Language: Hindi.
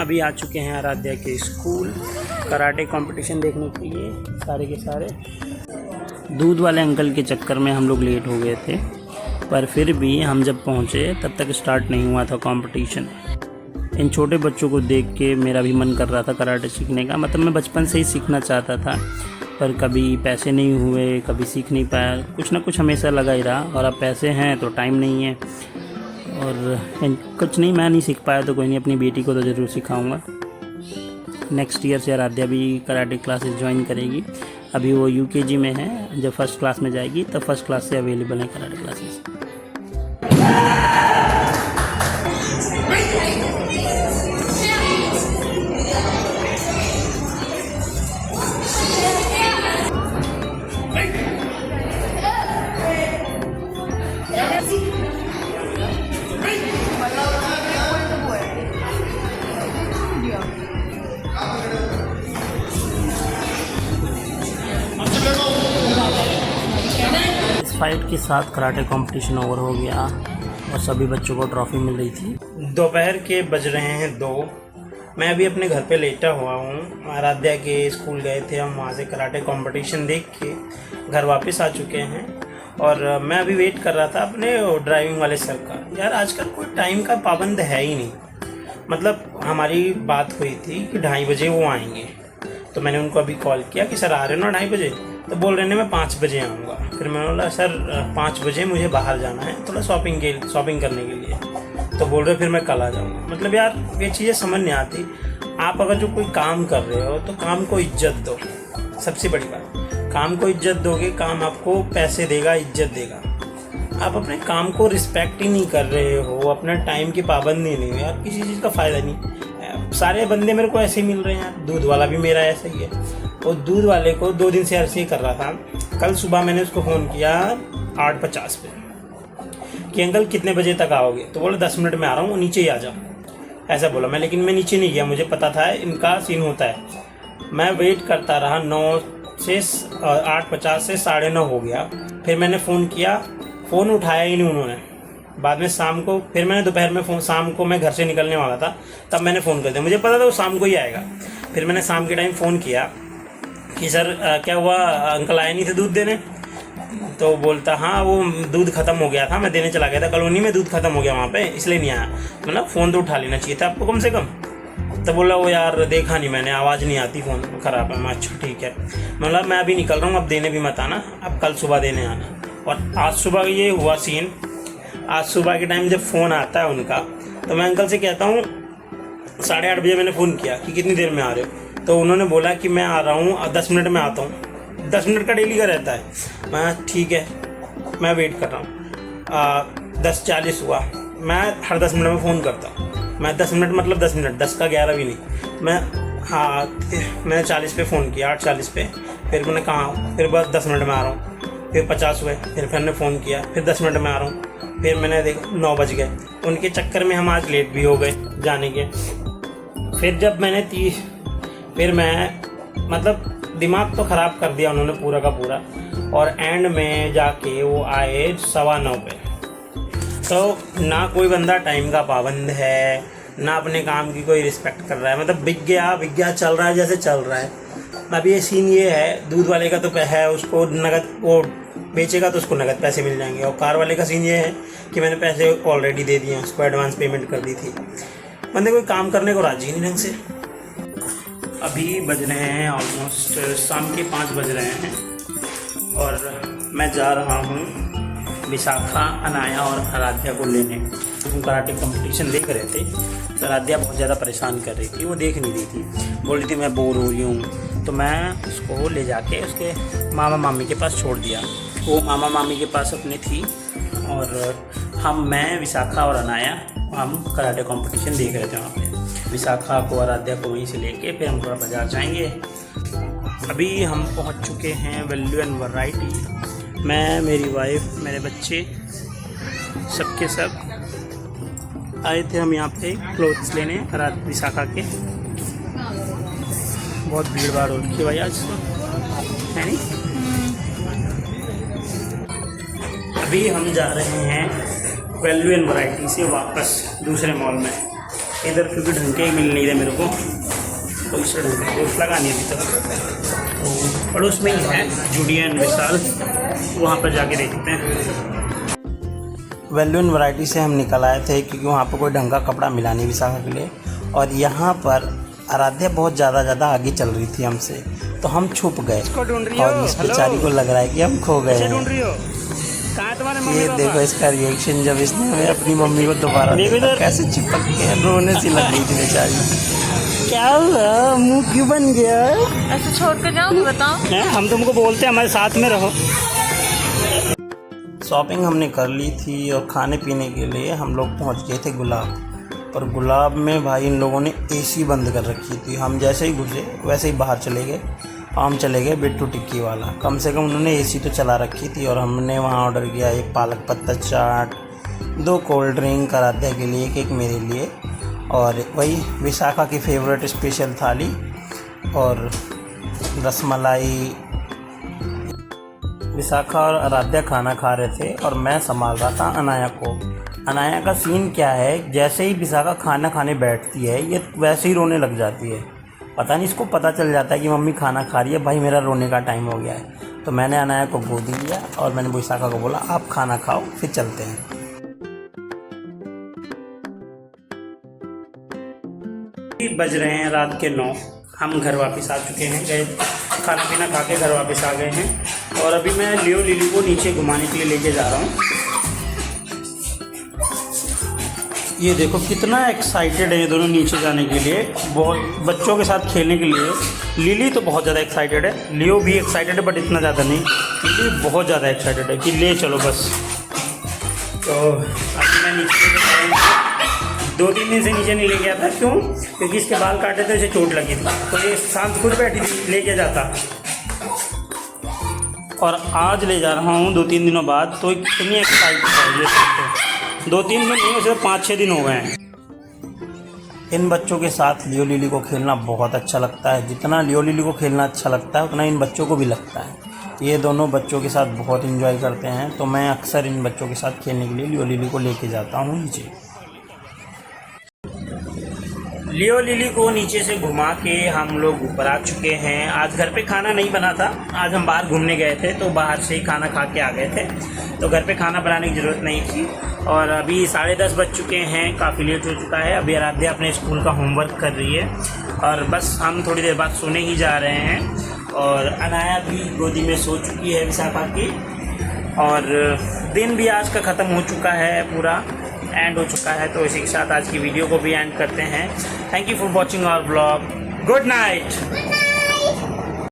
अभी आ चुके हैं आराध्या के स्कूल कराटे कंपटीशन देखने के लिए। सारे के सारे दूध वाले अंकल के चक्कर में हम लोग लेट हो गए थे, पर फिर भी हम जब पहुंचे तब तक स्टार्ट नहीं हुआ था कंपटीशन। इन छोटे बच्चों को देख के मेरा भी मन कर रहा था कराटे सीखने का। मतलब मैं बचपन से ही सीखना चाहता था, पर कभी पैसे नहीं हुए, कभी सीख नहीं पाया। कुछ ना कुछ हमेशा लगा ही रहा, और अब पैसे हैं तो टाइम नहीं है। और कुछ नहीं, मैं नहीं सीख पाया तो कोई नहीं, अपनी बेटी को तो ज़रूर सिखाऊंगा। नेक्स्ट ईयर से आराध्या भी कराटे क्लासेस ज्वाइन करेगी। अभी वो यूकेजी में है, जब फर्स्ट क्लास में जाएगी तब फर्स्ट क्लास से अवेलेबल है कराटे क्लासेस। फाइट के साथ कराटे कंपटीशन ओवर हो गया और सभी बच्चों को ट्रॉफी मिल रही थी। दोपहर के बज रहे हैं 2। मैं अभी अपने घर पे लेटा हुआ हूँ। आराध्या के स्कूल गए थे हम, वहाँ से कराटे कंपटीशन देख के घर वापस आ चुके हैं। और मैं अभी वेट कर रहा था अपने ड्राइविंग वाले सर का। यार आजकल कोई टाइम का पाबंद है ही नहीं। मतलब हमारी बात हुई थी कि 2:30 बजे वो आएंगे, तो मैंने उनको अभी कॉल किया कि सर आ रहे हो ना 2:30 बजे? तो बोल रहे हैं मैं 5 बजे आऊँगा। फिर मैंने बोला सर 5 बजे मुझे बाहर जाना है थोड़ा शॉपिंग करने के लिए। तो बोल रहे फिर मैं कल आ जाऊँगा। मतलब यार ये चीज़ें समझ नहीं आती। आप अगर जो कोई काम कर रहे हो तो काम को इज्जत दो। सबसे बड़ी बात, काम को इज्जत दोगे, काम आपको पैसे देगा, इज्जत देगा। आप अपने काम को रिस्पेक्ट ही नहीं कर रहे हो, अपना टाइम की पाबंदी नहीं है यार, किसी चीज़ का फ़ायदा नहीं। सारे बंदे मेरे को ऐसे मिल रहे हैं यार। दूध वाला भी मेरा ऐसा ही है। और दूध वाले को 2 दिन से ऐसे ही कर रहा था। कल सुबह मैंने उसको फ़ोन किया 8:50 पे कि अंकल कितने बजे तक आओगे? तो बोला 10 मिनट में आ रहा हूँ, नीचे ही आ जाओ, ऐसा बोला मैं। लेकिन मैं नीचे नहीं गया, मुझे पता था इनका सीन होता है। मैं वेट करता रहा 8:50 से 9:30 हो गया। फिर मैंने फ़ोन किया, फ़ोन उठाया ही नहीं उन्होंने। बाद में शाम को फिर मैंने दोपहर में शाम को मैं घर से निकलने वाला था, तब मैंने फ़ोन कर दिया। मुझे पता था वो शाम को ही आएगा। फिर मैंने शाम के टाइम फ़ोन किया कि सर क्या हुआ, अंकल आए नहीं थे दूध देने? तो बोलता हाँ वो दूध ख़त्म हो गया था, मैं देने चला गया था कॉलोनी में, दूध ख़त्म हो गया वहाँ पे, इसलिए नहीं आया। मतलब फ़ोन तो उठा लेना चाहिए था आपको कम से कम। तो बोला वो यार देखा नहीं मैंने, आवाज़ नहीं आती, फ़ोन ख़राब है। मैं अच्छा ठीक है। मतलब मैं अभी निकल रहा हूँ, अब देने भी मत आना, अब कल सुबह देने आना। और आज सुबह ये हुआ सीन। आज सुबह के टाइम जब फ़ोन आता है उनका, तो मैं अंकल से कहता हूँ 8:30 बजे मैंने फ़ोन किया कि कितनी देर में आ रहे हो? तो उन्होंने बोला कि मैं आ रहा हूँ 10 मिनट में आता हूँ। 10 मिनट का डेली का रहता है। मैं ठीक है, मैं वेट कर रहा हूँ। 10:40 हुआ। मैं हर 10 मिनट में फ़ोन करता हूँ। मैं 10 मिनट मतलब 10 मिनट, 10 का 11 भी नहीं। मैंने 40 पे फ़ोन किया, 8:40 पे। फिर मैंने कहा फिर बस 10 मिनट में आ रहा हूँ। फिर 50 हुए, फिर ने फ़ोन किया, फिर 10 मिनट में आ रहा हूँ। फिर मैंने देखा 9 बज गए। उनके चक्कर में हम आज लेट भी हो गए जाने के। फिर जब मैंने फिर मैं मतलब दिमाग तो ख़राब कर दिया उन्होंने पूरा का पूरा। और एंड में जाके वो आए 9:15 पे। तो ना कोई बंदा टाइम का पाबंद है, ना अपने काम की कोई रिस्पेक्ट कर रहा है। मतलब विज्ञा चल रहा है जैसे चल रहा है। अब ये सीन ये है, दूध वाले का तो है, उसको नगद, वो बेचेगा तो उसको नगद पैसे मिल जाएंगे। और कार वाले का सीन ये है कि मैंने पैसे ऑलरेडी दे दिए, उसको एडवांस पेमेंट कर दी थी। बंदे कोई काम करने को राजी नहीं ढंग से। अभी बज रहे हैं ऑलमोस्ट शाम के 5 बज रहे हैं और मैं जा रहा हूँ विशाखा, अनाया और आराध्या को लेने। हम कराटे कंपटीशन देख रहे थे, तो आराध्या बहुत ज़्यादा परेशान कर रही थी, वो देख नहीं रही थी, बोल रही थी मैं बोर हो रही हूँ। तो मैं उसको ले जाके उसके मामा मामी के पास छोड़ दिया। वो मामा मामी के पास अपने थी और मैं विशाखा और अनाया हम कराटे कंपटीशन देख रहे थे वहाँ पे। विशाखा को, आराध्या को वहीं से लेके फिर हम थोड़ा बाजार जाएंगे। अभी हम पहुँच चुके हैं वैल्यू एंड वैरायटी। मैं, मेरी वाइफ, मेरे बच्चे, सबके सब आए थे हम यहाँ पे क्लोथ्स लेने विशाखा के। बहुत भीड़ भाड़ हो रखी है भाई आज तो, है नहीं? अभी हम जा रहे हैं वैल्यू एंड वैरायटी से वापस दूसरे मॉल में। इधर क्योंकि ढंग के ही मिल नहीं रहे मेरे को, तो इससे ढंग के दोस्त लगा नहीं अभी तक। तो पड़ोस में ही है जूडिया एंड विशाल, वहाँ पर जाके देखते हैं। वैल्यू एंड वैरायटी से हम निकल आए थे क्योंकि वहाँ पर कोई ढंग का कपड़ा मिला नहीं विशाखा के लिए, और यहाँ पर आराध्या बहुत ज़्यादा आगे चल रही थी हमसे, तो हम छुप गए और इस बेचारी को लग रहा है कि हम खो गए हैं। ये देखो इसका रिएक्शन जब इसने हमें अपनी मम्मी को दोबारा देखा, कैसे चिपक के रोने सी लग रही थी बेचारी। क्या हुआ, मुंह क्यों बन गया? ऐसे छोड़ कर जाओ, बताओ। हम तुमको बोलते हैं हमारे साथ में रहो। शॉपिंग हमने कर ली थी और खाने पीने के लिए हम लोग पहुंच गए थे गुलाब, और गुलाब में भाई इन लोगों ने एसी बंद कर रखी थी। हम जैसे ही घुसे वैसे ही बाहर चले गए, हम चले गए बिट्टू टिक्की वाला। कम से कम उन्होंने एसी तो चला रखी थी, और हमने वहाँ ऑर्डर किया एक पालक पत्ता चाट, 2 कोल्ड ड्रिंक आराध्या के लिए, एक मेरे लिए, और वही विशाखा की फेवरेट स्पेशल थाली और रसमलाई। विशाखा और आराध्या खाना खा रहे थे और मैं संभाल रहा था अनाया को। अनाया का सीन क्या है, जैसे ही विशाखा खाना खाने बैठती है ये वैसे ही रोने लग जाती है। पता नहीं इसको पता चल जाता है कि मम्मी खाना खा रही है, भाई मेरा रोने का टाइम हो गया है। तो मैंने अनाया को गोद लिया और मैंने विशाखा को बोला आप खाना खाओ फिर चलते हैं। बज रहे हैं रात के 9, हम घर वापस आ चुके हैं, गए खाना पीना खा के घर वापस आ गए हैं। और अभी मैं लियो लिली को नीचे घुमाने के लिए लेके जा रहा हूँ। ये देखो कितना एक्साइटेड है ये दोनों नीचे जाने के लिए, बहुत बच्चों के साथ खेलने के लिए। लिली तो बहुत ज़्यादा एक्साइटेड है, लियो भी एक्साइटेड है बट इतना ज़्यादा नहीं। लिली बहुत ज़्यादा एक्साइटेड है कि ले चलो बस। तो अभी मैं नीचे लेके 2-3 दिन से नीचे नहीं ले गया था, क्यों? क्योंकि इसके बाल काटे थे, इसे चोट लगी थी, तो ये शांत खुद बैठी थी, लेके जाता। और आज ले जा रहा हूँ 2-3 दिनों बाद, तो इतनी एक्साइटेड है ये। 2-3 दिन नहीं, सिर्फ 5-6 दिन हो गए हैं। इन बच्चों के साथ लियो लिली को खेलना बहुत अच्छा लगता है। जितना लियो लिली को खेलना अच्छा लगता है उतना इन बच्चों को भी लगता है। ये दोनों बच्चों के साथ बहुत एंजॉय करते हैं, तो मैं अक्सर इन बच्चों के साथ खेलने के लिए लियो लिली को लेके जाता हूँ नीचे। लियो लिली को नीचे से घुमा के हम लोग ऊपर आ चुके हैं। आज घर पे खाना नहीं बना था, आज हम बाहर घूमने गए थे, तो बाहर से ही खाना खा के आ गए थे, तो घर पे खाना बनाने की ज़रूरत नहीं थी। और अभी 10:30 बज चुके हैं, काफ़ी लेट हो चुका है। अभी आराध्या अपने स्कूल का होमवर्क कर रही है और बस हम थोड़ी देर बाद सोने ही जा रहे हैं। और अनाया भी गोदी में सो चुकी है विशाखा की, और दिन भी आज का ख़त्म हो चुका है, पूरा एंड हो चुका है। तो इसी के साथ आज की वीडियो को भी एंड करते हैं। Thank you for watching our blog. Good night.